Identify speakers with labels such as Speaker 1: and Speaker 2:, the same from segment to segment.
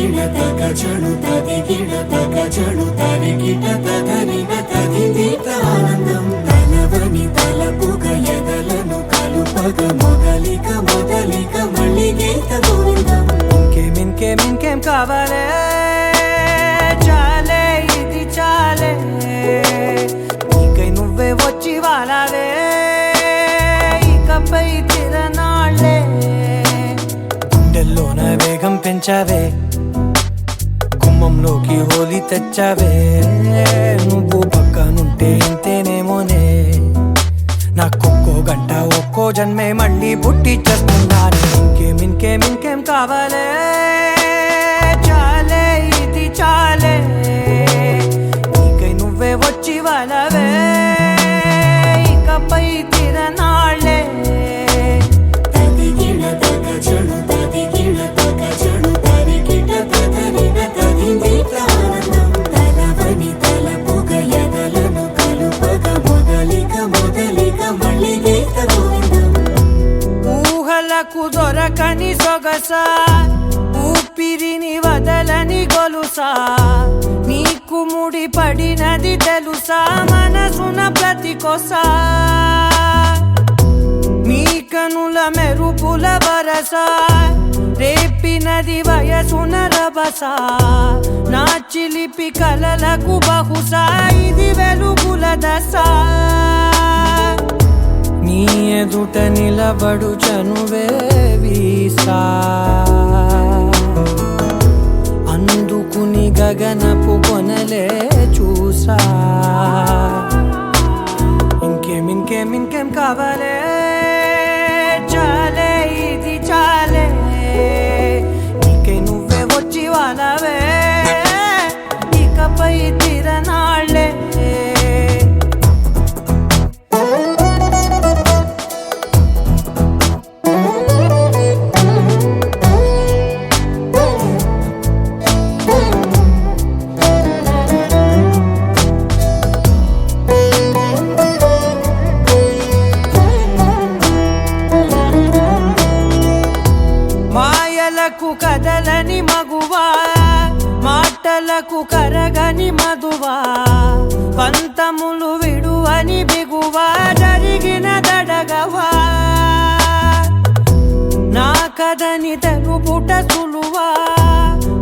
Speaker 1: తదిగిణ తగ చణు తదిగిణ తగ చణు తరిగిట తదరిన తదిదీత ఆనందం తలవని తలపుగ ఎదలను కలుపగ మొదలిక మొదలిక మళ్ళీ గీత గోవిందం.
Speaker 2: ఇంకేం కావాలే చాలే ఇది చాలే నీకై నువ్వే వచ్చి వాలావే ఇకపై తిరనాళ్ళే గుండెల్లోన వేగం పెంచావే గుమ్మంలోకి హోలీ తెచ్చావే నువ్వు పక్కనుంటే ఇంతేనేమోనే నాకొక్కో గంట ఒక్కో జన్మే మళ్ళీ పుట్టి చేస్తున్నాను. ఇంకేం కావాలే చాలే ఇది చాలే నీకై నువ్వే వచ్చి వాళ్ళవే ఇకపై తిరనాళ్ళే.
Speaker 1: తదిగిణ తగ చణు తదిగిణ తగ చణు తరిగిట తదరిన తదిదీత ఆనందం తలవని తలపుగ ఎదలను కలుపగ మొదలిక మొదలిక మళ్ళీ గీత గోవిందం.
Speaker 2: ఊహలకు దొరకని సొగసా ఊపిరిని వదలని గొలుసా నీకు ముడి పడినది తెలుసా మనసున ప్రతి కొసా నీ కనుల మెరుపుల వరసా రేపినది వయసున రభసా నా చిలిపి కలలకు బహుశా ఇది వెలుగుల దశ నీ ఎదుట నిలబడు చనువే వీసా అందుకుని గగనపు కొనలే చూసా. ఇంకేం కావాలే చాలే ఇది చాలే నీకై నువ్వే వచ్చి వాళ్ళవే ఇకపై తిరనాళ్ళే. మాయలకు కదలని మగువా మాటలకు కరగని మధువా పంతములు విడువని బిగువా జరిగిన దడగవా నా కథని తెలుపుట సులువా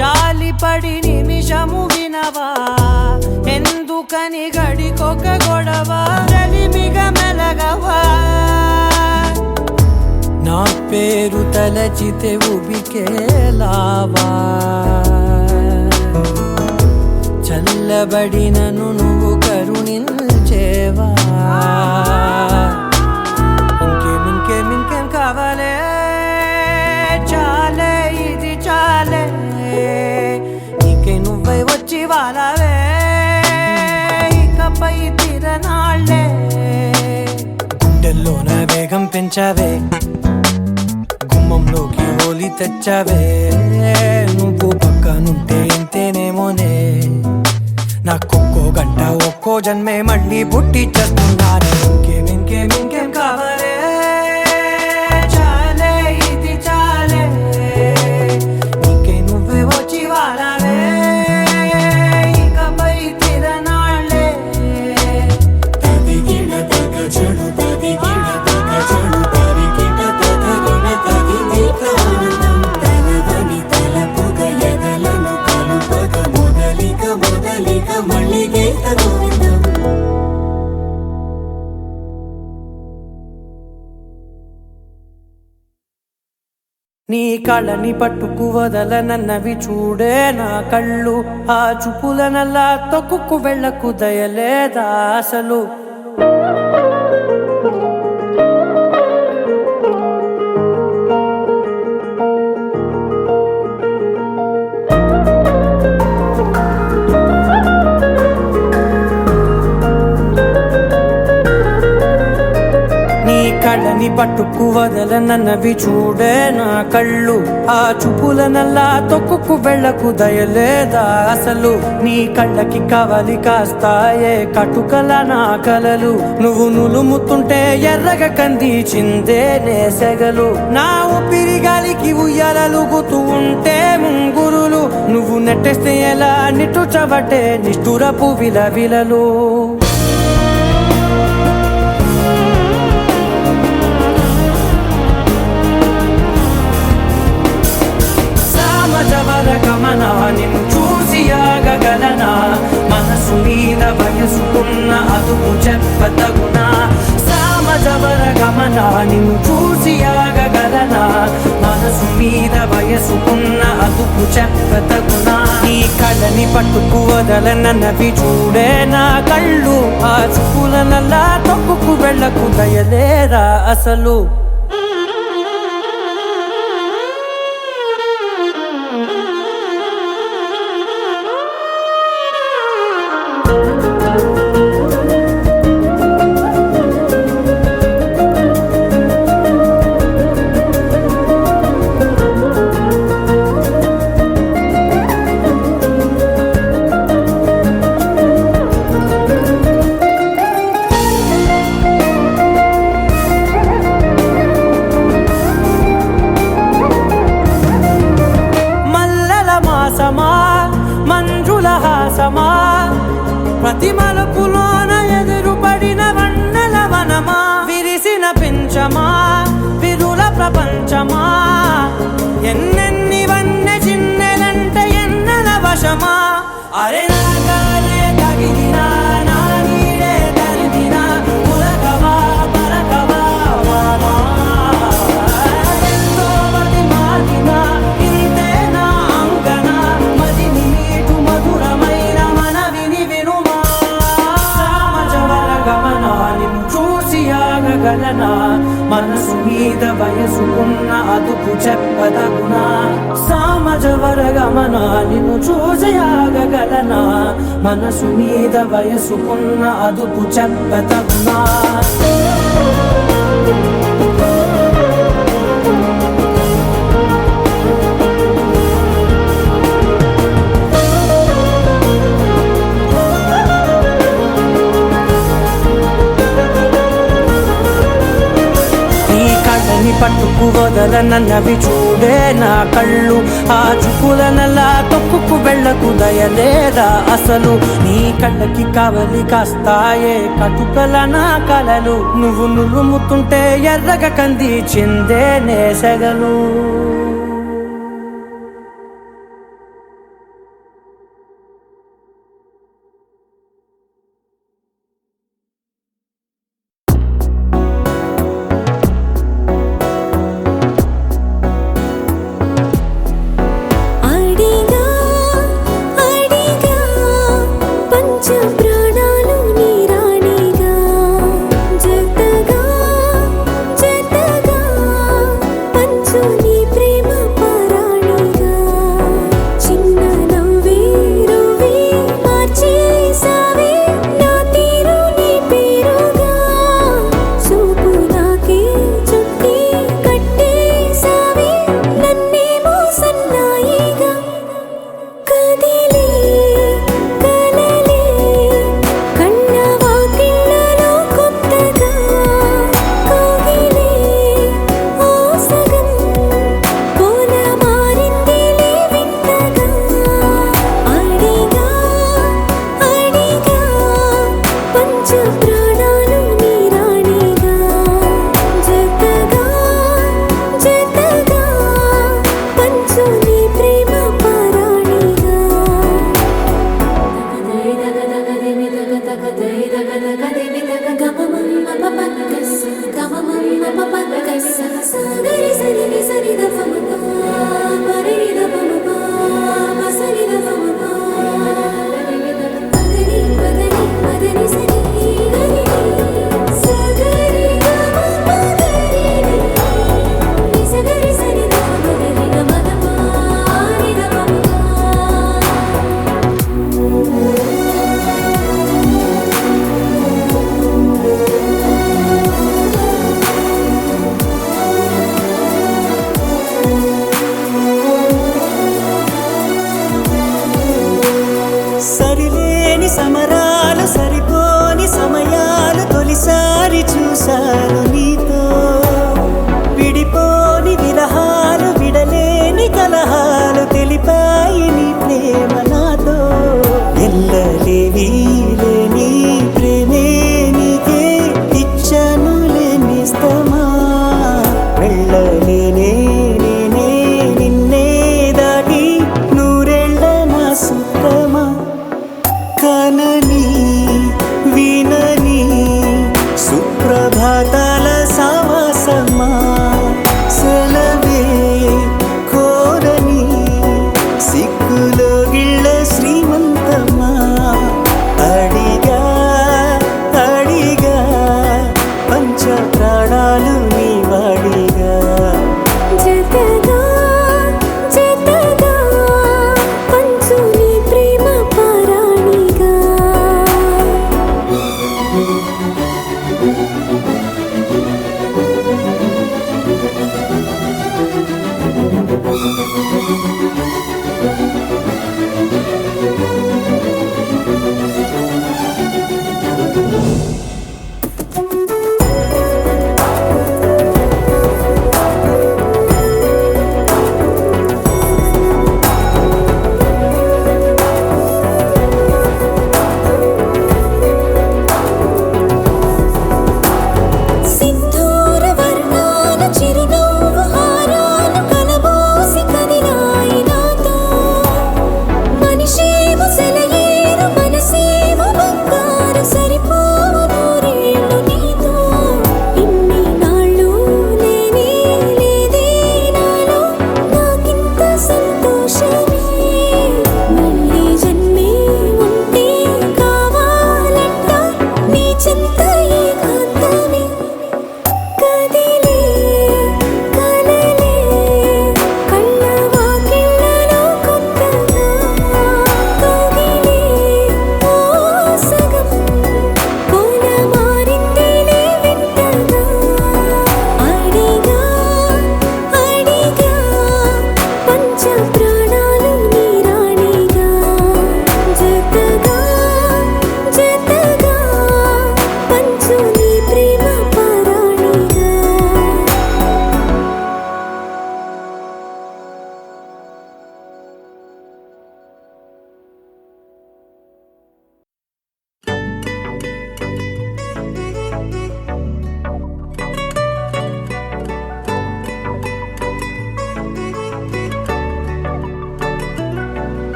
Speaker 2: జాలిపడి నిమిషము వినవా ఎందుకని గడికొక గొడవ రలిమిగ మెలగవా నా పేరు తలచితే ఉబికేలావా చల్లబడినను నువ్వు కరుణించేవా. ఇంకేం కావాలే చాలే ఇది చాలే నీకై నువ్వై వచ్చి వాళ్ళవే ఇకపై తిరనాళ్ళే గుండెల్లోన వేగం పెంచావే గుమ్మంలోకి హోలీ తెచ్చావే నువ్వు పక్కనుంటే ఇంతేనేమోనే నాకొక్కో గంట ఒక్కో జన్మే మళ్ళీ పుట్టి చేస్తున్నాను. ఇంకేం కావాలే చాలే ఇది చాలే నీకై నువ్వే వచ్చి వాళ్ళవే ఇకపై తిరనాళ్ళే.
Speaker 1: తదిగిణ తగ చణు తదిగిణ తగ చణు తరిగిట తదరిన తదిదీత ఆనందం తలవని తలపుగ ఎదలను కలుపగ మొదలిక మొదలిక మళ్ళీ గీత గోవిందం.
Speaker 2: నీ కళ్ళని పట్టుకు వదలనన్నవి చూడే నా కళ్ళు ఆ చూపులనల్లా తొక్కుకు వెళ్ళకు దయలేదా అసలు. కళ్ళని పట్టుకు వదలనన్నవి చూడే నా కళ్ళు ఆ చూపులనల్లా తొక్కుకు వెళ్ళకు దయలేదా అసలు. నీ కళ్ళకి కవలి కాస్తాయే కటుకల నా కలలు నువ్వు నులుముతుంటే ఎర్రగ కందిచిందే నేసెగలు. నా ఊపిరి గాలికి ఉయ్యాలలుగుతూ ఉంటే ముంగురులు వెన్నెల నిట్టుచబట్టే నిష్ఠురపు విలవిలలు సామజవర గమన నిన్ను చూసి ఆగగలనా మనసు మీద వయసుకున్న అదుపు చెప్పతగునా సామజవర గమన నిన్ను చూసి ఆగగలనా మనసు మీద వయసుకున్న అదుపు చెప్పతగునా నీ కళ్ళని పట్టుకు వదలనన్నవి చూడే నా కళ్ళు ఆ చూపులనల్లా తొక్కుకు వెళ్ళకు దయలేరా అసలు మంజుల హాసమా ప్రతి మలుపులోన ఎదురుపడిన వన్నెల వనమా విరిసిన పించమా విరుల ప్రపంచమా ఎన్నెన్ని వన్నె చిన్నెలంటే ఎన్నెల వశమా అరే నాగాలే తగిలినా నా నీడే తరిమినా ఉలకవా పరకవా వామా ఎంతో మతి మాటినా ఇంతే నా అంగన మదిని మీటు మధురమైన మనవిని వినుమా సామజవర గమన నిన్ను చూసి ఆగగలనా మనసు మీద వయసుకున్న అదుపు చెప్పదగునా సామజవర గమన నిన్ను చూసి ఆగగలనా మనసు మీద వయసుకున్న అదుపు చెప్పదగునా పట్టుకు వదలనన్నవి చూడే నా కళ్ళు ఆ చూపులనల్లా తొక్కుకు వెళ్ళకు దయలేదా అసలు నీ కళ్ళకి కావలి కాస్తాయే కటుకల నా కలలు నువ్వు నులుముతుంటే ఎర్రగ కంది చిందే నేసగలు
Speaker 3: నీ ప్రేమ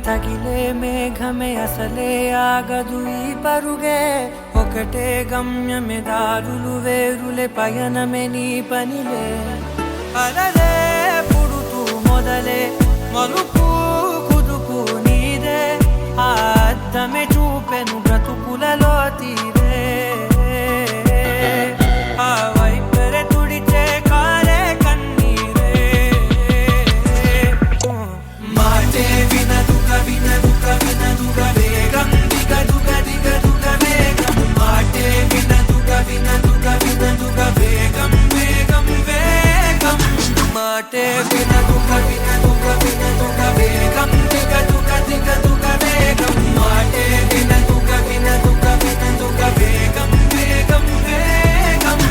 Speaker 2: తగిలే మేఘమే అసలే ఆగదు ఈ పరుగే ఒకటే గమ్యమే దారులు వేరులే పయనమే నీ పనిలే అలలే పుడుతూ మొదలే మలుపు కుదుపు నీదే ఆ అద్దమే చూపెను బ్రతుకులలో తీరే ఆ వైపరే తుడిచే కారే కన్నీరే మాటే వినదుక వినదుక వినదుక వేగం దిగదుక దిగదుక వేగం మాటే వినదుక వినదుక వినదుక వేగం వేగం వేగం మాటే వినదుక వినదుక వినదుక వేగం దిగదుక దిగదుక వేగం మాటే వినదుక వినదుక వినదుక వేగం వేగం వేగం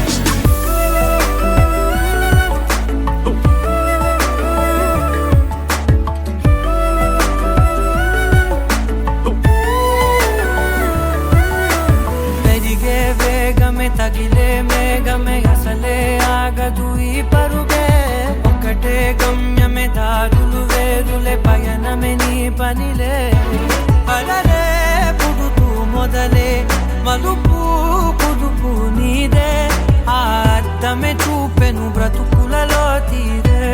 Speaker 2: పెరిగే వేగమే తగిలే మేఘమే అసలే ఆగదు ఈ పరుగే ఒకటే గమ్యమే దారులు వేరులే పయనమే నీ పనిలే అలలే పుడుతూ మొదలే మలుపు కుదుపు నీదే ఆ అద్దమే చూపెను బ్రతుకులలో తీరే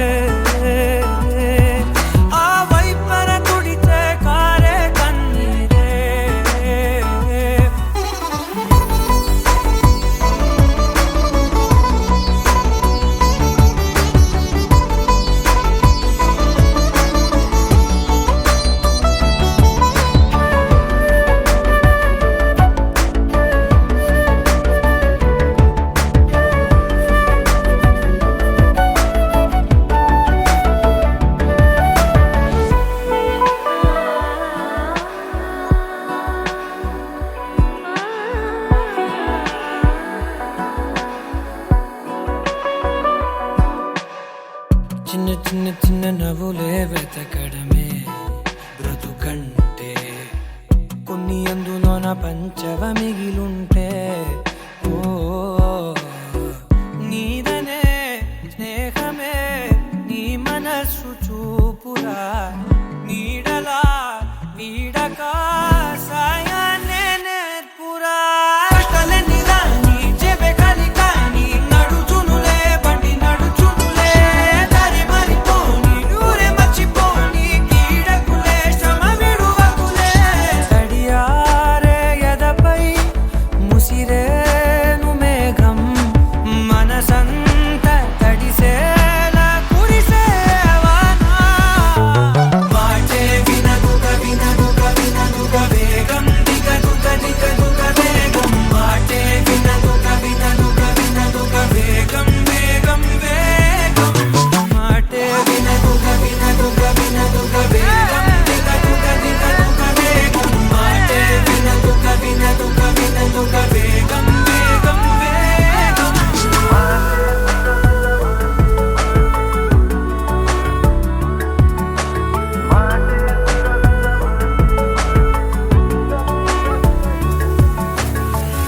Speaker 2: ఆ వైపర తుడితే కారే కన్నీరే చిన్న చిన్న చిన్న నవ్వులే వెతకడమే బ్రతుకంటే కొన్ని అందులోన పంచవ మిగిలుంటే ఓ నీదనే స్నేహమే నీ మనస్సు చూపురా నీడలా వీడక సాయాన్నే నేర్పురా కలని రాని చెబె కలి కాని నడుచునులే బండి నడుచునులే దారి మరిపోని ఊరే మర్చిపోని కీడకులే శ్రమ విడువకులే తడియారే ఎదపై ముసిరేను మేఘం మనసంత తడిసేలా కురిసేవానా మాటే వినదుక వినదుక వినదుక వేగం దిగదుక దిగదుక వేగం మాటే వినదుక వినదుక వినదుక వేగం వేగం వేగం మాటే వినదుక వినదుక వినదుక వేగం దిగదుక దిగదుక వేగం మాటే వినదుక వినదుక వినదుక వేగం వేగం వేగం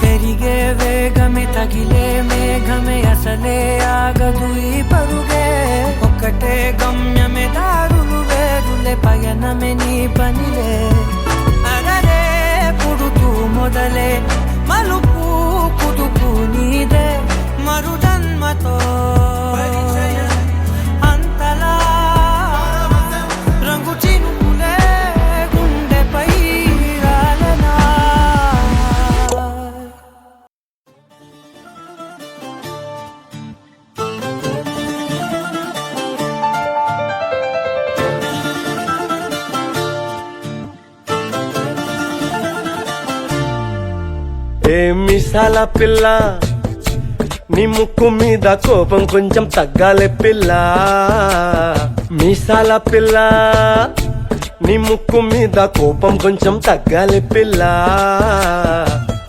Speaker 2: పెరిగే వేగమే తగిలే మేఘమే అసలే ఆగదు ఈ పరుగే ఒకటే గమ్యమే దారులు వేరులే పయనమే నీ పనిలే అలలే పుడుతూ మొదలే మలుపు కుదుపు నీదే మరు జన్మతో అంతలా రంగు చినుకులే గుండెపై రాలనా
Speaker 3: ఏ మిసాల పిల్ల నీ ముక్కు మీద కోపం కొంచెం తగ్గాలే పిల్ల మీసాల పిల్ల నీ ముక్కు మీద కోపం కొంచెం తగ్గాలే పిల్ల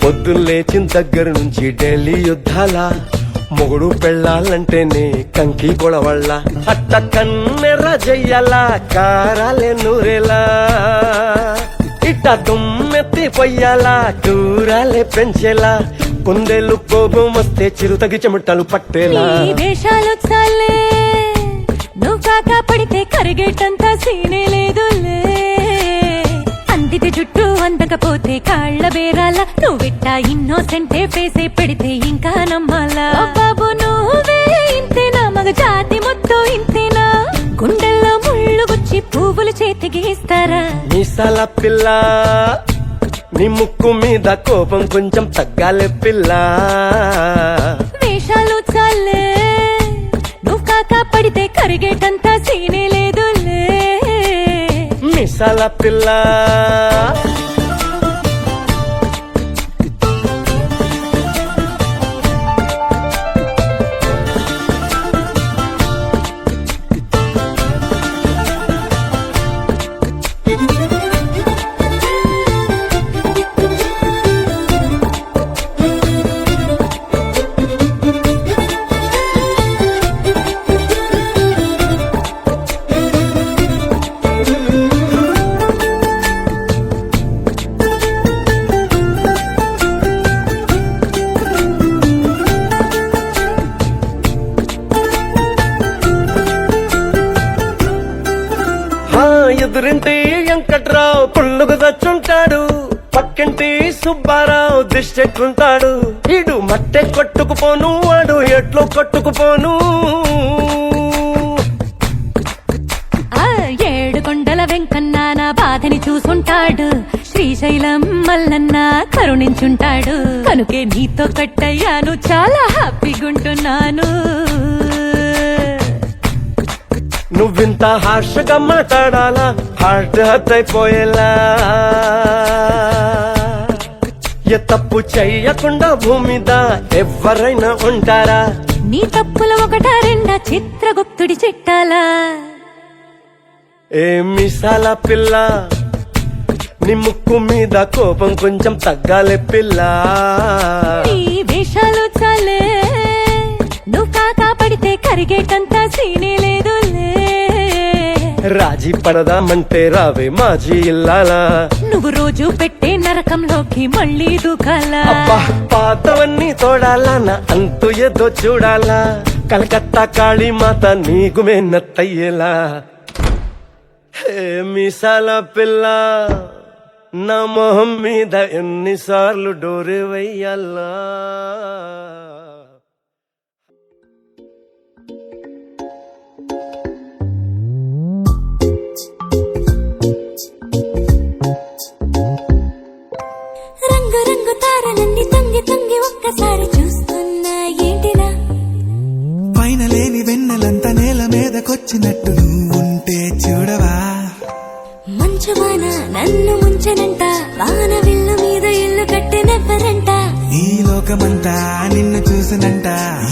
Speaker 3: పొద్దున్న లేచిన దగ్గర నుంచి ఢిల్లీ యుద్ధాల మొగుడు పెళ్ళాలంటేనే కంకి గొడవళ్ళ అట్ట కన్నెర్ర జయ్యలా కారాలే నూరేలా ఇట్ట దుమ్మెత్తి పొయ్యాలా కూరాలే పెంచేలా కుందేలు కోపం వస్తే చిరుతగి చెమటలు పట్టేలా
Speaker 4: నీ వేషాలు చాలే నువ్వు కాక పడితే కరిగేటంత సీనే లేదులే నువ్విట్టా ఇన్నోసెంటే ఫేసే పెడితే ఇంకా నమ్మాలా ఓ బాబు నువ్వే ఇంతేనా మగ జాతి మొత్తం ఇంతేనా గుండెల్లో ముళ్ళు గుచ్చి పువ్వులు చేతికి ఇస్తారా
Speaker 3: మీసాల పిల్ల నీ ముక్కు మీద కోపం కొంచెం తగ్గాలి పిల్ల
Speaker 4: వేషాలు చాలే నువ్వు కాకా పడితే కరిగేటంత సీనే లేదులే
Speaker 3: మీసాల పిల్ల ఎదురింటి వెంకట్రావు పుల్లుకు తెచ్చుంటాడు పక్కింటి సుబ్బారావు దిష్టెట్లుంటాడు ఇడు మట్టె కొట్టుకుపోను వాడు ఎట్లు కొట్టుకుపోను
Speaker 4: ఆ ఏడు కొండల వెంకన్న నా బాధని చూసుంటాడు శ్రీశైలం మల్లన్న కరుణించుంటాడు కనుకే నీతో కట్టయ్యాను చాలా హ్యాపీగుంటున్నాను
Speaker 3: నువ్వింత హార్షగా మాట్లాడాలా హార్ట్ హర్ట్ అయిపోయేలా ఏ తప్పు చెయ్యకుండా భూమిద ఎవరైనా ఉంటారా
Speaker 4: నీ తప్పులు ఒకటా రెండా చిత్రగుప్తుడి చిట్టాలా
Speaker 3: ఏ మిసాల పిల్ల నీ ముక్కు మీద కోపం కొంచెం తగ్గాలి పిల్ల
Speaker 4: నీ వేషాలు చాలే నువ్వు కాకా పడితే కరిగేటంత సీనే లేదులే
Speaker 3: రాజీ పడదామంటే రావే మాజీ ఇల్లాలా
Speaker 4: నువ్వు రోజు పెట్టే నరకంలోకి మళ్ళీ దూకాలా
Speaker 3: అబ్బా పాతవన్నీ తోడాలా అంతు ఏదో చూడాలా కలకత్తా కాళీ మాత నీకు మేనత్తయ్యేలా హే మీసాల పిల్ల నా మొహం మీద ఎన్నిసార్లు డోరే వెయ్యాలా
Speaker 4: రంగు రంగు తారలన్నీ తొంగి తొంగి ఒక్కసారి చూస్తున్నా ఏంటిరా
Speaker 5: పైన లేని వెన్నెలంతా నేల మీదకొచ్చినట్టు నువ్వుంటే చూడవా
Speaker 4: మంచు వాన నన్ను ముంచనంట వాన విల్లు మీద ఇల్లు కట్టినెవ్వరంట
Speaker 5: ఈ లోకమంతా నిన్ను చూసినంట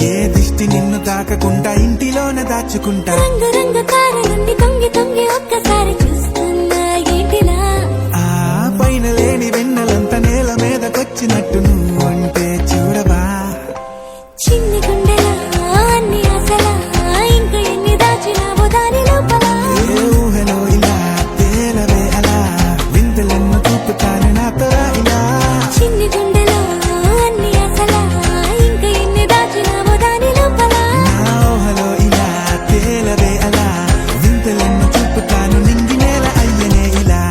Speaker 5: ఏ దిష్టి నిన్ను తాకకుండా ఇంటిలోన దాచుకుంటా
Speaker 4: రంగు రంగు తారలన్నీ తొంగి తొంగి ఒక్కసారి చూస్తున్నా ఏంటిరా
Speaker 5: ఆ పైన లేని వెన్నెలంతా నేల మీదకొచ్చినట్టు నువ్వుంటే చూడవా
Speaker 4: చిన్ని గుండెలా అన్ని ఆశలా ఇంకా ఎన్ని దాచినావో దాని లోపల
Speaker 5: ఏ ఊహలో ఇలా తేలవే అలా వింతలెన్నో చూపుతాను నాతో ఇలా
Speaker 4: చిన్ని గుండెలో అన్ని ఆశలా ఇంకా ఎన్ని దాచినావో దాని లోపల
Speaker 5: నా ఊహలో ఇలా తేలవే అలా వింతలెన్నో చూపుతాను నింగి నేల అయ్యనే ఇలా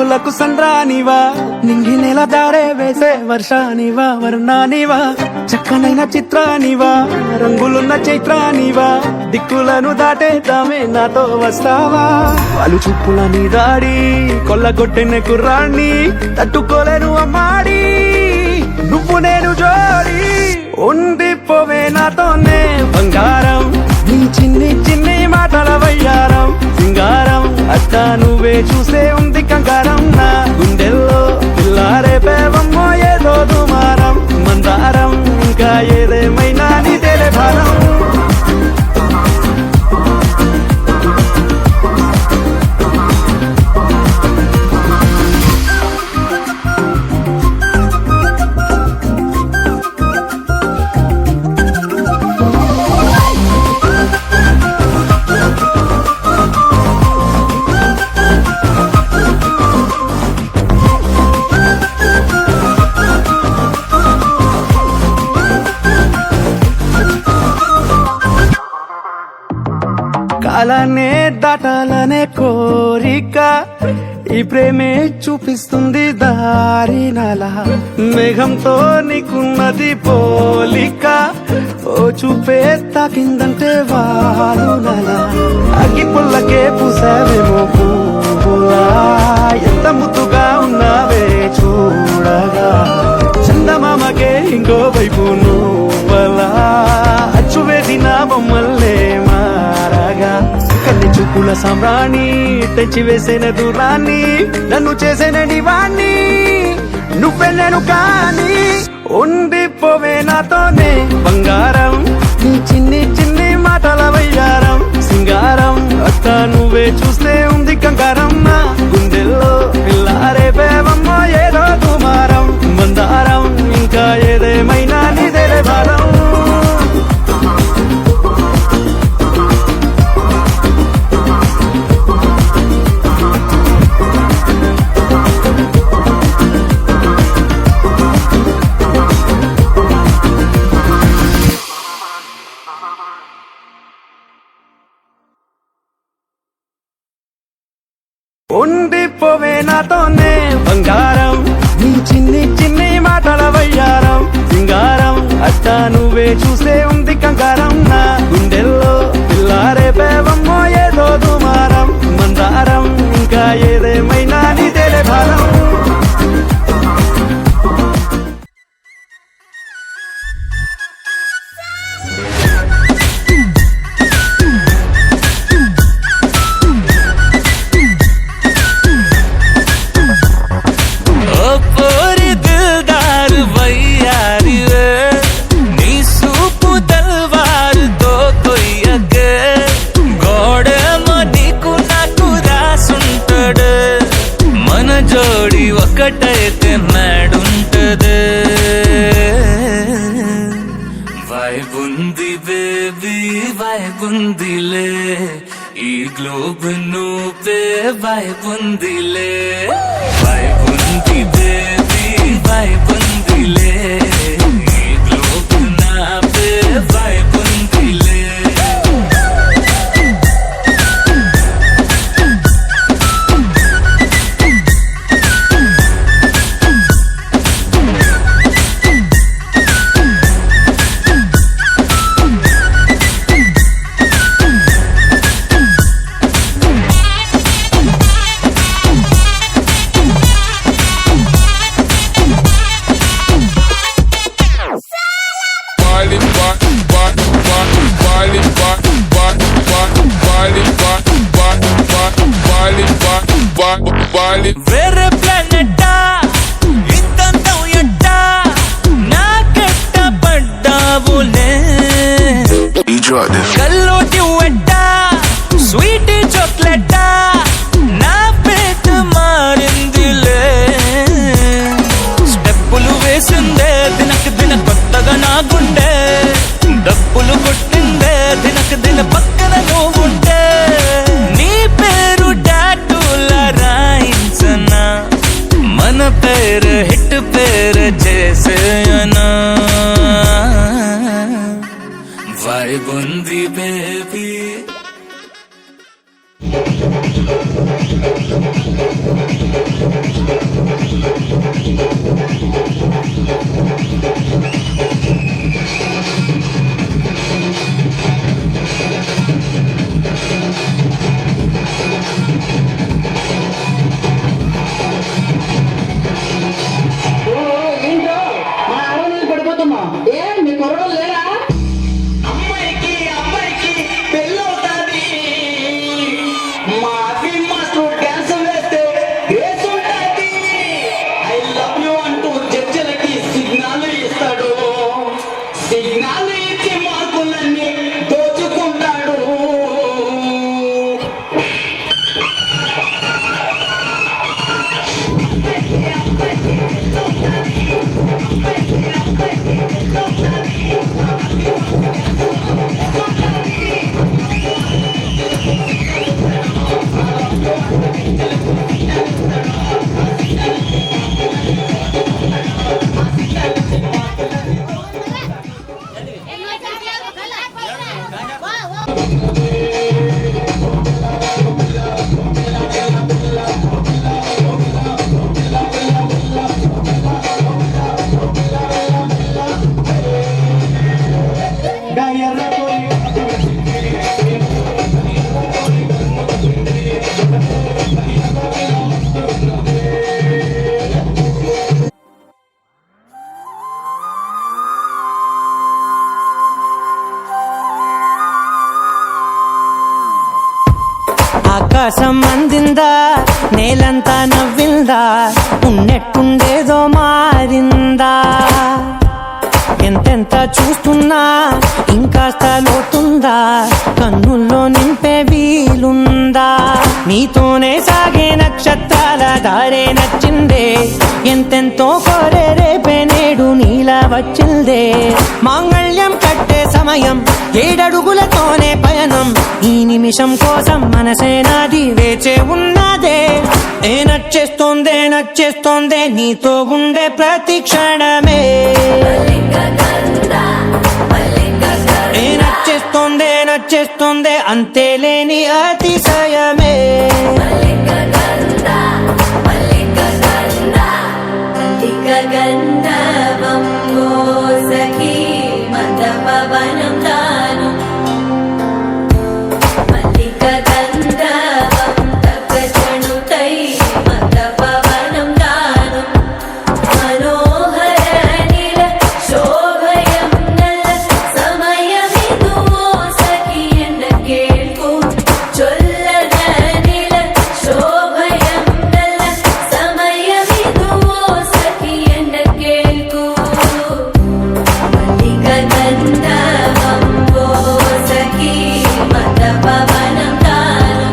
Speaker 5: నవ్వులకు సంద్రానివా, నింగి నెల దారే వేసే వర్షానివా, వర్ణానివా, చక్కనైన చిత్రానివా, రంగులున్న చైత్రానివా, దిక్కులను దాటేద్దామే నాతో వస్తావా? వాళ్ళు చూపుల నీ దాడి కొల్లగొట్టిన కుర్రాన్ని తట్టుకోలేను అమ్మాడి, నువ్వు నేను జోడి ఉండిపోవే నాతోనే బంగారం, నీ చిన్ని చిన్ని మాటల వయ్యారం సింగారం, అత్త నువ్వే చూసే ఉంది కంగారం, నా గుండెల్లో పిల్లారే పేవమ్మో ఏదో దుమారం, మందారం ఇంకా ఏదేమైనా నీదేలే భారం. కాలానే దాటాలనే కోరిక, ఈ ప్రేమే చూపిస్తుంది దారి నలా, మేఘంతో నీకున్నది పోలిక, ఓ చూపే తాకిందంటే వారు నలా, అగ్గి పుల్లకే పూసావేమో పువ్వులా, ఎంత ముద్దుగా ఉన్నావే చూడగా, చందమామకే ఇంకో వైపు నువ్వలా, అచ్చువేసిన బొమ్మల్లే మారగా, కన్ని చూపుల సామ్రాణి తెచ్చి వేసిన దూరాన్ని, నన్ను చేసిన నివాణ్ణి నువ్వే నేను కాని, ఉండిపోవే నాతోనే బంగారం, నీ చిన్ని చిన్ని మాటల వయ్యారం సింగారం, అత్త నువ్వే చూస్తే ఉంది కంగారం, నా గుండెల్లో పిల్లారే పేవమ్మో ఏదో దుమారం, మందారం ఇంకా ఏదేమైనా నీదేలే భారం. ఉండిపోవే నాతోనే బంగారం, నీ చిన్ని చిన్ని మాటల వయ్యారం సింగారం, అత్త నువ్వే చూసే ఉంది కంగారం, నా గుండెల్లో పిల్లారే పేవమ్మో ఏదో దుమారం, మందారం ఇంకా ఏదేమైనా నీదేలే భారం.
Speaker 2: జోడి ఒక్కటైతే మేడుంటదే, వైబుంది బేబీ వైబుందిలే, ఈ గ్లోబ్ నువ్వే వైబుందిలే, వైబుంది బేబీ వైబుందిలే, ఈ గ్లోబ్ నావే వైబుందిలే. వేరే ప్లానెట్టా ఇంతంతం ఎట్టా నాకెట్ట పడ్డావులే, కల్లోటి వెట్టా స్వీట్ చాక్లెట్టా నా పేట మారిందిలే, స్టెప్పులు వేసిందే దినకు దిన కొత్తగా నా గుండె, డప్పులు కొట్టిందే దినకు దిన పక్కన నువ్వుంటే, నీ పేరు టాటూల రాయించనా, మన పేరు హిట్ పేరు చేసేయనా, వైబుంది బేబీ.
Speaker 6: ఏంటో మా ఆడవాళ్ళు పడిపోతున్నా ఏ మీ కొరడం లేరా
Speaker 7: అమ్మాయికి పెళ్ళవుతాది మా అభిన్ మాస్టర్ డ్యాన్స్ వేస్తే గ్రేస్ ఉంటాది ఐ లవ్ యు అంటూ జడ్జిలకి సిగ్నల్ ఇస్తాడు సిగ్నల్ ఇచ్చి మార్కులన్నీ దోచుకుంటాడు
Speaker 8: ఆకాశం అందిందా నేలంతా నవ్విందా ఉన్నట్టుండేదో మారిందా ఎంతెంత చూస్తున్నా ఇంకాస్త లోతుందా కన్నుల్లో నింపే వీలుందా నీతోనే సాగే నక్షత్రాల దారే నచ్చిందే ఎంతెంతో కోరే రేపే నేడు నీలా వచ్చిందే మాంగళ్యం కట్టే సమయం 7 అడుగులతోనే పయనం ఈ నిమిషం కోసం మనసే నాది వేచే ఉన్నదే నచ్చేస్తోందే నీతో ఉండే ప్రతి క్షణమే నచ్చేస్తోందే అంతేలేని అతిశయమే
Speaker 4: గంధర్వం సఖీ మందపవనం తాను మల్లిక గంధర్వం తగ్గచణుతై మందపవనం తాను మనోహర నిల శోభయం నల్ల సమయమిదు సఖీ ఎన్న కేൾకు చొల్లన నిల శోభయం నల్ల సమయమిదు సఖీ ఎన్న కేൾకు మల్లిక గంధర్వం సఖీ మందపవనం తాను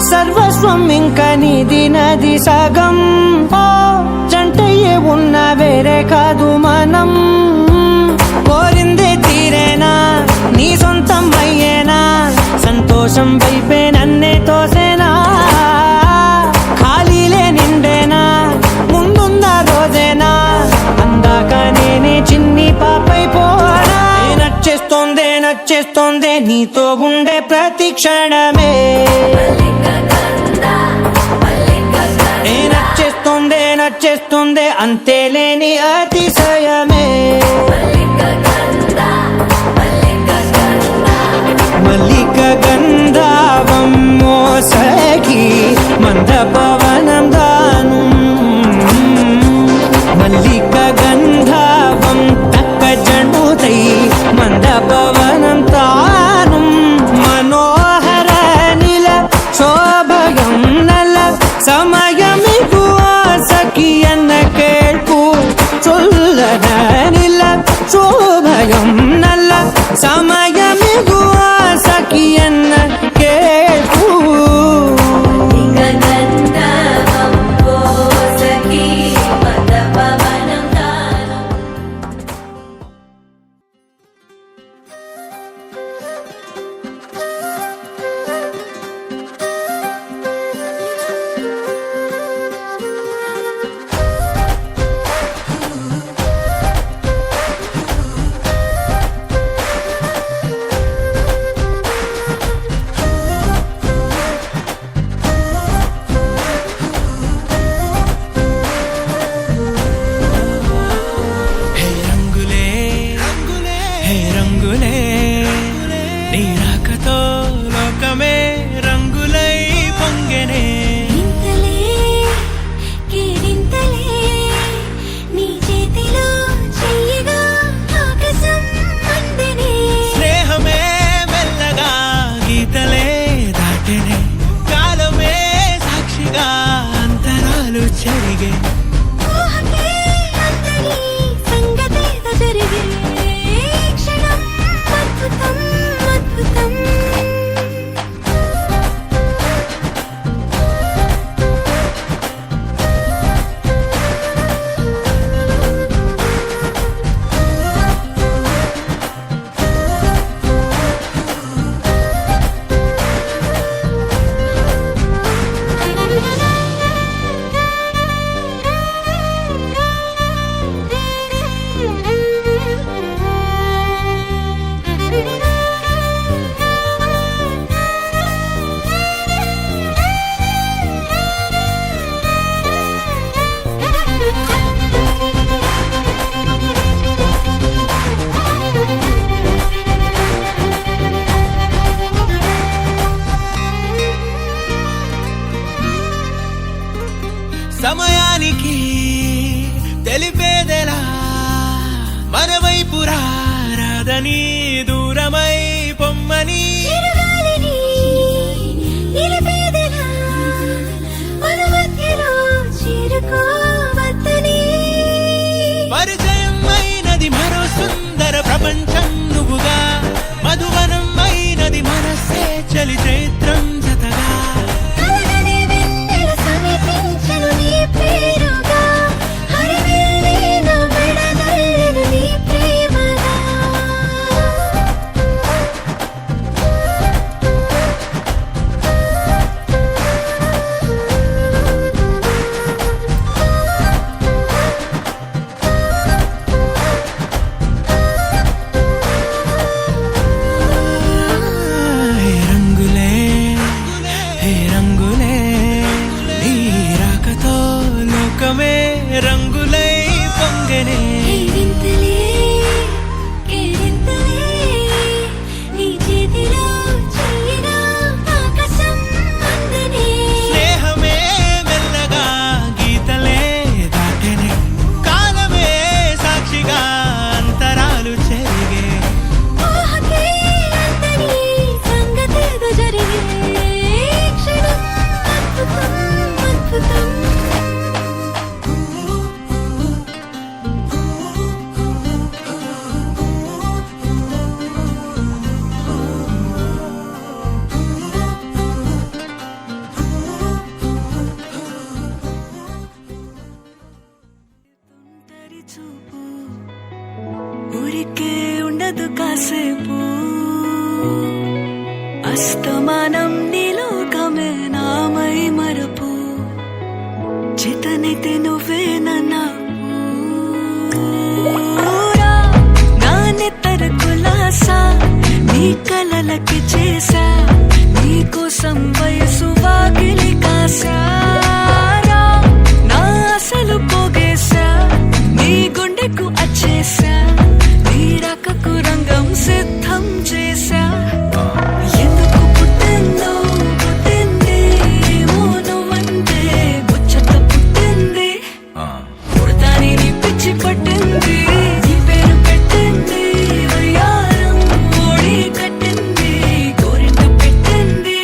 Speaker 8: సర్వస్వం ఇంకా నీది నది సగం ఓ జంటయ్యే ఉన్న వేరే కాదు మనం కోరిందే తీరేనా నీ సొంతం అయ్యేనా సంతోషం వైపే నన్నే తోసేనా ఖాళీలే నిండేనా ముందున్న రోజేనా అందాక నేనే చిన్ని పాపై పోనా నచ్చేస్తోందే నీతో ఉండే ప్రతి క్షణమే నచ్చేస్తోందే అంతేలేని అతిశయమే మల్లిక గంధర్వం సఖీ మందపవనం దాను మల్లిక గంధర్వం తక్కజణుతై మందపవనం తాను మనోహర నిల శోభయం నల సమయమిదు సమయమిగు ఆశకియన్న కేపు
Speaker 5: సమయానికి తెలిపేదెలా మన వైపు రాదని దూరమై పొమ్మని పరిచయం అయినది మరో సుందర ప్రపంచం నువ్వుగా మధువనం అయినది మనసే చలి చైత్రం జతగా రంగులై పొంగనే స్నేహమే మెల్లగా గీతలే దాటనే కాలమే సాక్షిగా అంతరాలు చెరిగే
Speaker 9: ఊరికే ఉండదు కాసేపు అస్తమానం నీలోకమే నామై మరపు చేతనైతే నువ్వే నా నెత్తర కులాసా నీ కలలకి చేసా నీ కోసం వయసు వాకిలి కాసా నా అసలు పోగేశా నీ గుండెకు అచ్చేసా నీ రకకు రంగం సిద్ధం చేశా ఎందుకు పుట్టిందో పుట్టింది ఏమో నువ్వంటే ముచ్చట పుట్టింది పుడతాని నీ పిచ్చి పట్టింది నీ పేరు పెట్టింది వయ్యారం ఓడి కట్టింది గోరింట పెట్టింది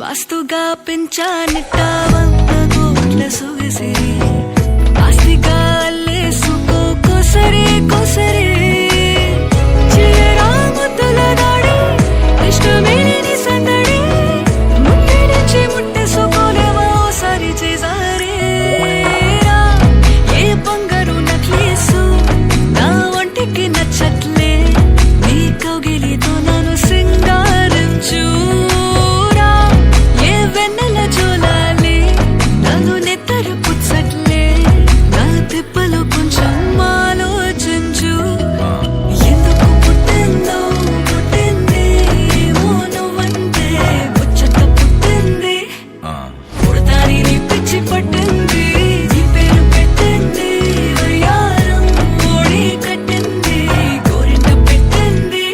Speaker 9: వాస్తుగా పెంచానిట్ట 100 కోట్ల సొగసిరి ఆస్తిగా అల్లేసుకో కోసరే కోసరే చిరాముతుల దాడి ఇష్టమేని సందడి ముట్టడిచి ముట్టేసుకోలేవా ఓసారి చేసారే ఏ బంగారు నక్లీసు నా ఒంటికి నచ్చట్లే నీ కౌగిలితో నన్ను సింగారించురా ఏ వెన్నెల జోలాలి నన్ను నెత్తరు పుచ్చట్లే నా తిప్పలు కొంచెం ఆలోచించు ఎందుకు పుట్టిందో పుట్టింది ఏమో నువ్వంటే ముచ్చట పుట్టింది పుడతాని నీ పిచ్చి పట్టింది నీ పేరు పెట్టింది వయ్యారం ఓడి కట్టింది గోరింట పెట్టింది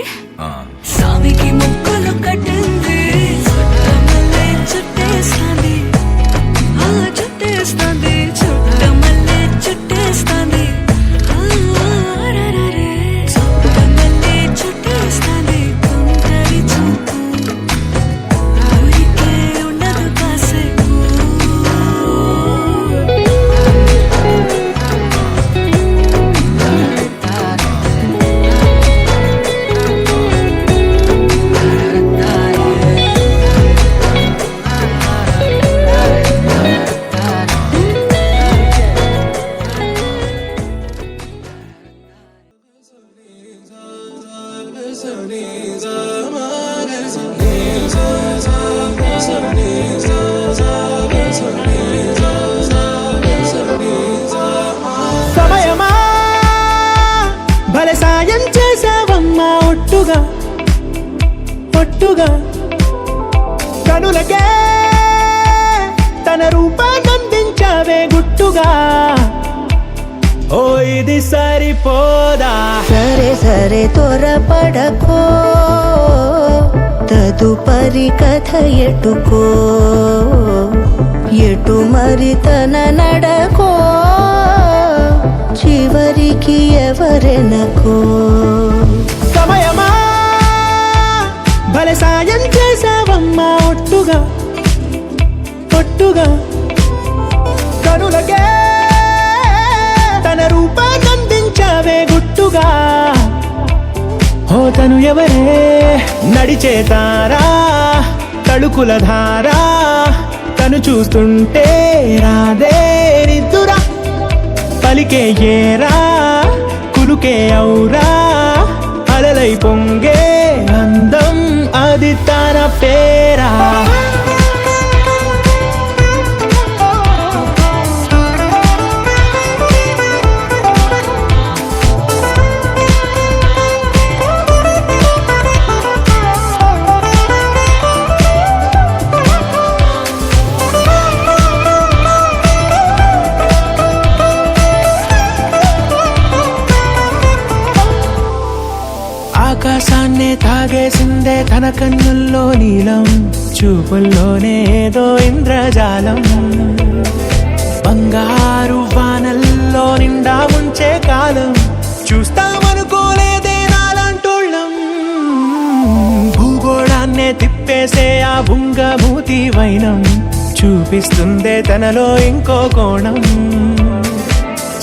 Speaker 9: సామికి ముక్కులు కట్టింది చుట్టమల్లే చుట్టేస్తాంది ఆ చుట్టేస్తాంది చుట్టమల్లే చుట్టేస్తాంది రరరే చుట్టమల్లే చుట్టేస్తాంది కుంటరి చూపు ఊరికే ఉండదు కాసేపు
Speaker 8: సమయమా భలే సాయం చేసావమ్మా ఒట్టుగా ఒట్టుగా కనులకే తన రూపాన్నందించావే గుట్టుగా ఓ ఇది సరిపోదా
Speaker 4: సరే సరే త్వరపడకో తదుపరి కథ ఎటుకో ఎటు మరి తన నడకో చివరికి ఎవరెనకో
Speaker 8: సమయమా భలే సాయం చేసావమ్మా ఒట్టుగా ఒట్టుగా కనులకే తన రూపాన్నందించావే గుట్టుగా ఓ తను ఎవరే నడిచే తారా తళుకుల ధారా తను చూస్తుంటే రాదే నిద్దురా పలికే ఏరా కులుకే ఔరా అలలై పొంగే అందం అది తన పేరా ఆకాశాన్నే తాగేసిందే తన కన్నుల్లో నీలం చూపుల్లోనే ఏదో ఇంద్రజాలం బంగారు వానల్లో నిండా ముంచే కాలం చూస్తామనుకోలేదే నాలాంటోళ్ళం భూగోళాన్నే తిప్పేసే ఆ బుంగమూతి వైనం చూపిస్తుందే తనలో ఇంకో కోణం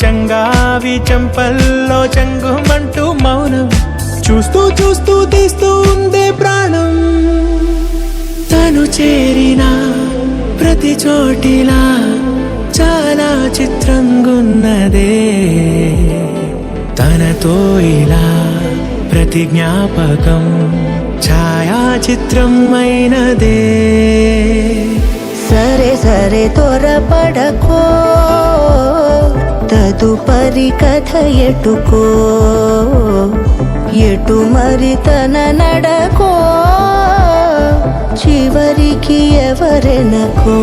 Speaker 8: చంగావి చెంపల్లో చెంగుమంటూ మౌనం చూస్తూ చూస్తూ తీస్తూ ఉందే ప్రాణం తను చేరిన ప్రతి చోటిలా చాలా చిత్రంగున్నదే తనతో ఇలా ప్రతి జ్ఞాపకం ఛాయాచిత్రం అయినదే
Speaker 4: సరే సరే త్వరపడకో తదుపరి కథ ఎటుకో ఎటు మరి తన నడకో చివరికి ఎవరెనకో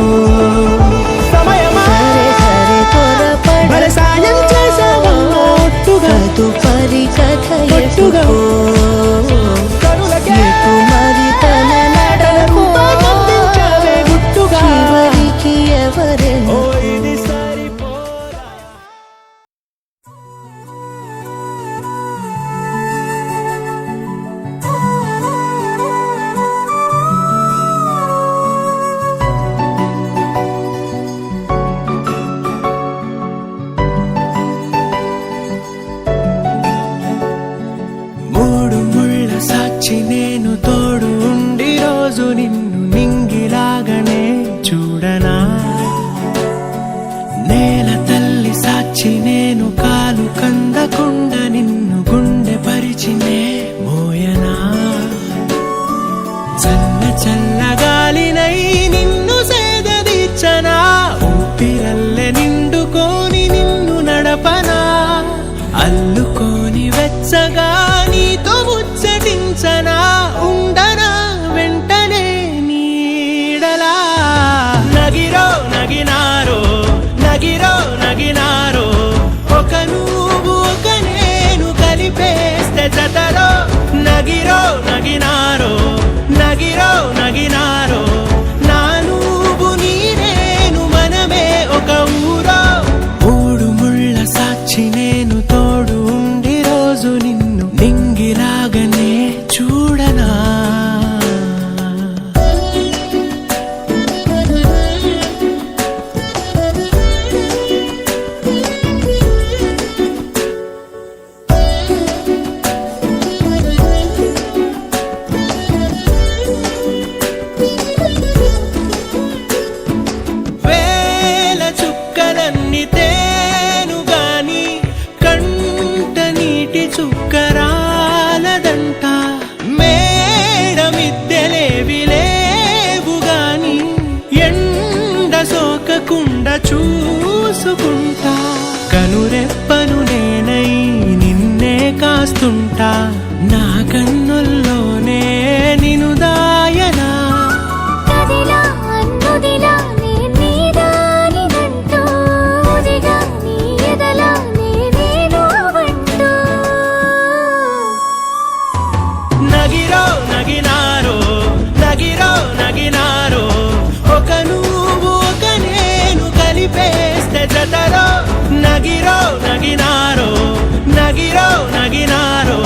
Speaker 8: సమయమా
Speaker 4: సరే సరే
Speaker 8: భలే సాయం చేసావమ్మా ఒట్టుగా
Speaker 4: తదుపరి కథ
Speaker 8: ఒట్టుగా
Speaker 4: ఎటుకో
Speaker 8: కనులకే
Speaker 4: ఎటు మరి తన నడకో
Speaker 8: రూపాన్నందించావే గుట్టుగా
Speaker 4: చివరికి
Speaker 8: ఓ
Speaker 4: ఎవరెనకో
Speaker 8: ఇది సరిపోదా నీడలా నగిరో నగినారో నగిరో నగినారో ఒక నువ్వు ఒక నేను కలిపేస్తే జతలో నగిరో నగినారో నగిరో నగినారో నా నువ్వు నీ నేను మనమే ఒక ఊరో మూడు ముళ్ళ సాక్షి నేను తోడు ఉండి రోజు నిన్ను నింగిలాగనే చూడనా వేల చుక్కలన్నీ తేను గాని కంట నీటి చుక్కరాలదంట మేడ మిద్దెలేవి లేవు గాని ఎండ సోకకుండా చూసుకుంటా కనురెప్పను నేనై నిన్నే కాస్తుంటా నా కన్నుల్లోనే నిను దాయనా
Speaker 4: కదిలా అన్నుదిలా నీ నీదానిదంటూ ఉదిగా నీ ఎదలా నేను వంటూ
Speaker 8: నగిరో నగినారో నగిరో నగినారో ఒక నువ్వు ఒక నేను కలిపేస్తే జతలో నగిరో నగినారో నగిరో నగినారో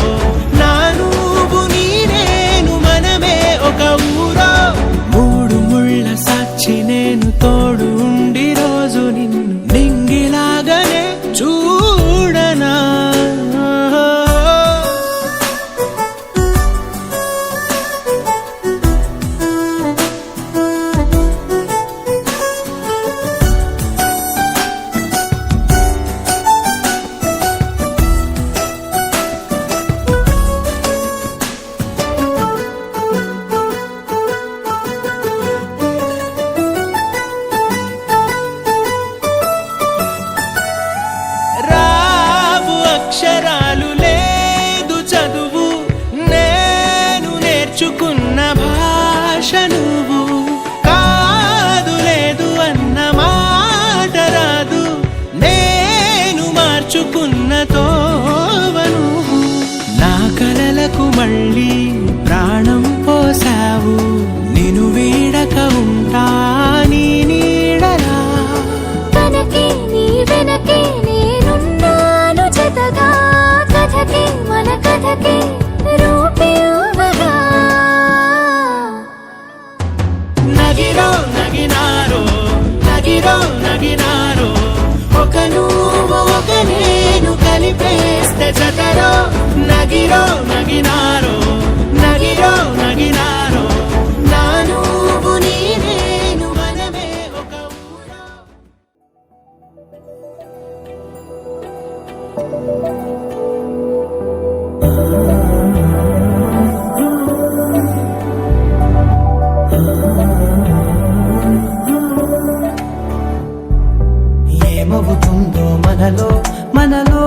Speaker 8: నా నువ్వు నీ నేను మనమే ఒక ఊరో మూడు ముళ్ళ సాక్షి నేను తోడు ఉండి రోజు నిన్ను నింగిలాగనే చూడనా రావు అక్షరాలు లేదు చదువు నేను నేర్చుకున్న భాష నువ్వు కాదు లేదు అన్న మాట రాదు నేను మార్చుకున్న తోవ నువ్వు నా కలలకు మళ్ళీ ప్రాణం పోసావు నిను వీడక ఉంటా నీ నీడలా
Speaker 4: కనకే నీ వెనకే నేనున్నాను జతగా కథకే మన కథకే రూపివ్వగా
Speaker 8: నగిరో నగినారో నగిరో నగినారో ఒక నువ్వు ఒక నేను కలిపేస్తే జతలో నగిరో నగినారో నగిరో నగినారో నా నువ్వు నీ నేను మనమే ఒక ఊరో ఏమవుతుందో మనలో మనలో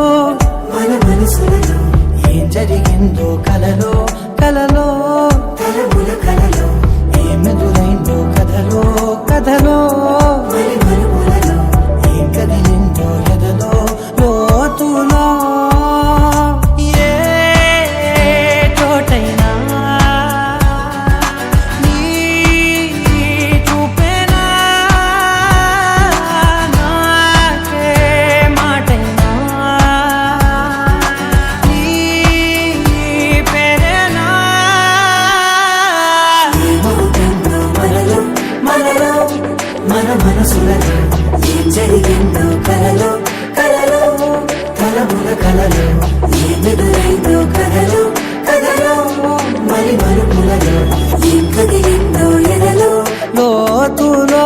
Speaker 1: మన మనసులలో
Speaker 8: ఏం జరిగిందో కలలో కలలో
Speaker 1: తలముల కలలో
Speaker 8: ఏమెదురైందో కథలో కథలో
Speaker 1: మరి మరుపులలో
Speaker 8: ఏం కదిలిందో ఎదలో లోతులో ఏ చోటైనా నీ చూపేనా నాకే మాటైనా నీ పేరేనా
Speaker 1: ఏమవుతుందో మనలో మనలో మన మనసులలో ఏం జరిగిందో కలలో కలలో తలముల కలలో ఏమెదురైందో కథలో కథలో మరి మరుపులలో ఏం కదిలిందో ఎదలో
Speaker 8: లోతులో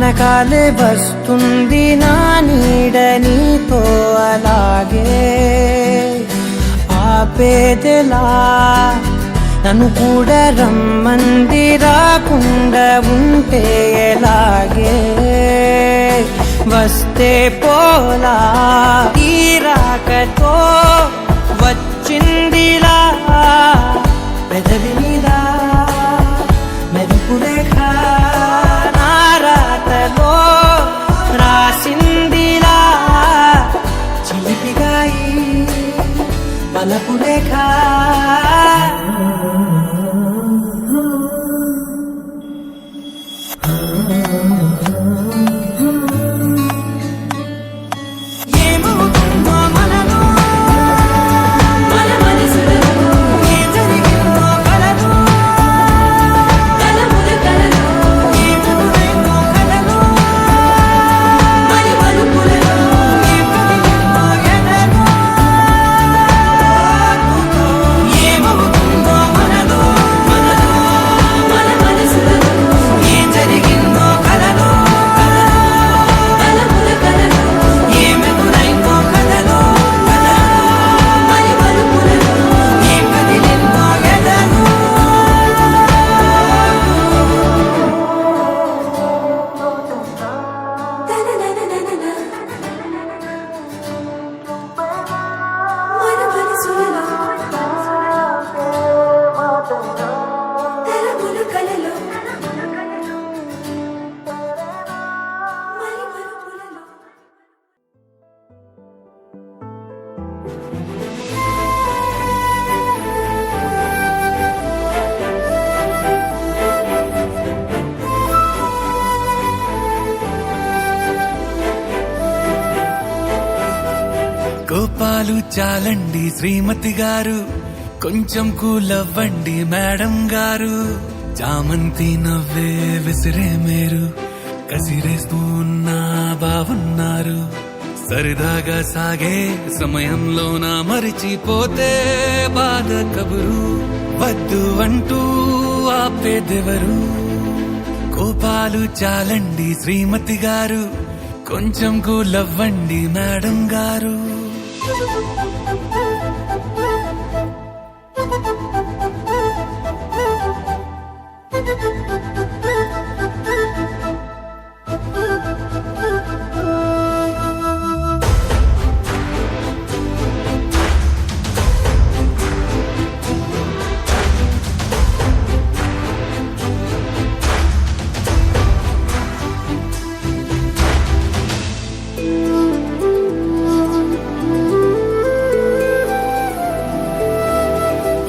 Speaker 8: వెనకాలే వస్తుంది నా నీడ నీతో అలాగే ఆపేదెలా నన్ను కూడా రమ్మంది రాకుండా ఉంటే ఎలాగే వస్తే పోలా తీరాకతో వచ్చిందిలా పెదవి మీద మెరుపులేఖ నారాతలో రాసిందిలా చిలిపిగాయి మలపులేఖ ఏమవుతుందో మనలో
Speaker 9: మన మనసులలో
Speaker 8: ఏం జరిగిందో కలలో
Speaker 9: కలముల కలలో
Speaker 8: ఏమవుతుందో కలలో
Speaker 9: మరి మలుపులలో
Speaker 8: ఏం కదిలిందో ఎదలో ఏమవుతుందో మనలో
Speaker 9: మన మనసులలో
Speaker 8: ఏం జరిగిందో కలలో
Speaker 9: కలముల కలలో
Speaker 8: ఏమెదురైందో కలలో
Speaker 9: మరి మలుపులలో
Speaker 8: ఏం కదిలిందో ఎదలో
Speaker 9: తనననననన మన మనసులలో కలముల కలలో మరి మలుపులలో
Speaker 5: కోపాలు చాలండి శ్రీమతి గారు, కొంచెం కూలవ్వండి మేడం గారు. చామంతి నవ్వే విసిరే మేరు, కసిరేస్తూ ఉన్నా బావున్నారు. సరదాగా సాగే సమయంలో నా మరిచిపోతే బాధ కబురు, వద్దు అంటూ ఆపేదెవరు. కోపాలు చాలండి శ్రీమతి గారు, కొంచెం కూలవ్వండి మేడం గారు.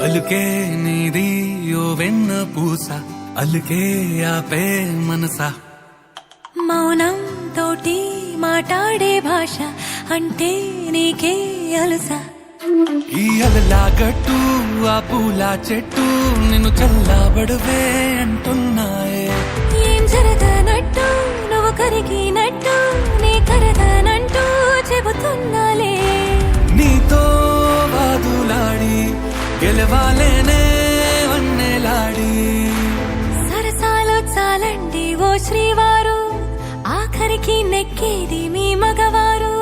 Speaker 5: అలుకే నీది ఓ వెన్న పూస, అలుకే ఆపే మనసా.
Speaker 9: మౌనం తోటి మాట్లాడే భాష అంటే నీకే అలుసా.
Speaker 5: ఈ అలలా గట్టు ఆ పూల చెట్టు నిన్ను చల్లబడువే అంటున్నాయే.
Speaker 9: ఏం జరగనట్టు నువ్వు కరిగినట్టు నీ కరగనంటూ చెబుతున్నాలే.
Speaker 5: నీతో వాదులాడి గెలవాలేనే వన్నెలాడి.
Speaker 9: సరసాలు చాలండి ఓ శ్రీవారు, ఆఖరికి నెక్కేది మీ మగవారు.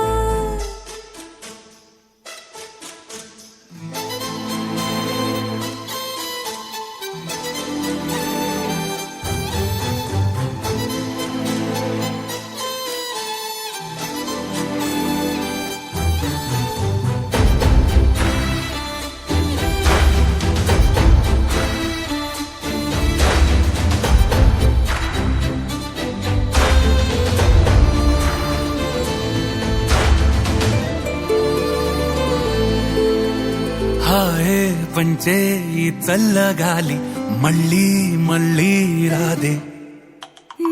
Speaker 5: హాయే పంచే ఈ చల్లగాలి మళ్ళీ మళ్ళీ రాదే.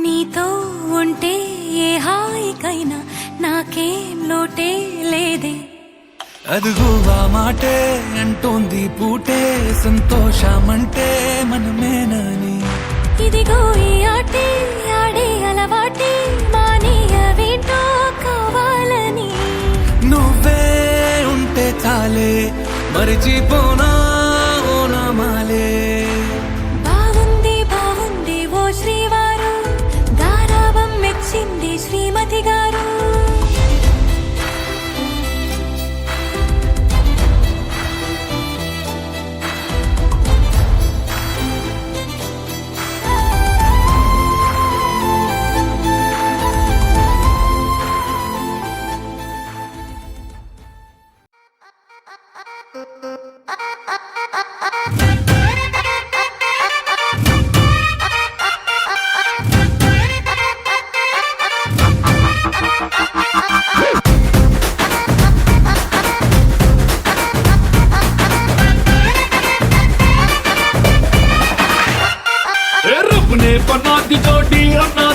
Speaker 9: నీతో ఉంటే ఏ హాయికైనా నాకేం లోటే లేదే.
Speaker 5: అదుగు ఆ మాటే అంటోంది పూటే, సంతోషమంటే మనమేనని.
Speaker 9: ఇదిగో ఈ ఆటే ఆడే అలవాటే మానేయవేంటో కావాలని.
Speaker 5: నువ్వే ఉంటే చాలే మరిచిపోనా ఓనమాలే.
Speaker 9: బాగుంది బాగుంది ఓ శ్రీవారు, గారాబం మెచ్చి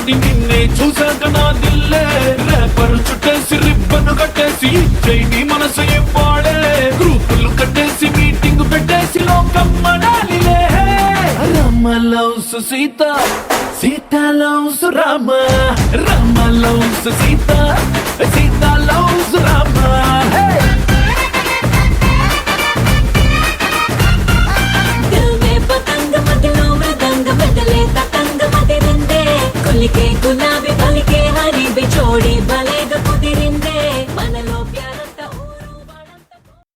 Speaker 10: కానీ నిన్నే చూసాక నా దిల్లే రేపర్ చుట్టేసి రిబ్బన్ కట్టేసి ఇచ్చేయి మనసు ఇవ్వాడే గ్రూపులు కట్టేసి మీటింగ్ పెట్టేసి లోకం మనాలిలే Rama loves Sita Sita loves Rama Rama loves Sita Sita loves Rama
Speaker 4: दिल में पतंग मगलों मृदंग बदले ततंग मते रिंदे कुल के गुलाबी बल के हरी बिछोड़ी भले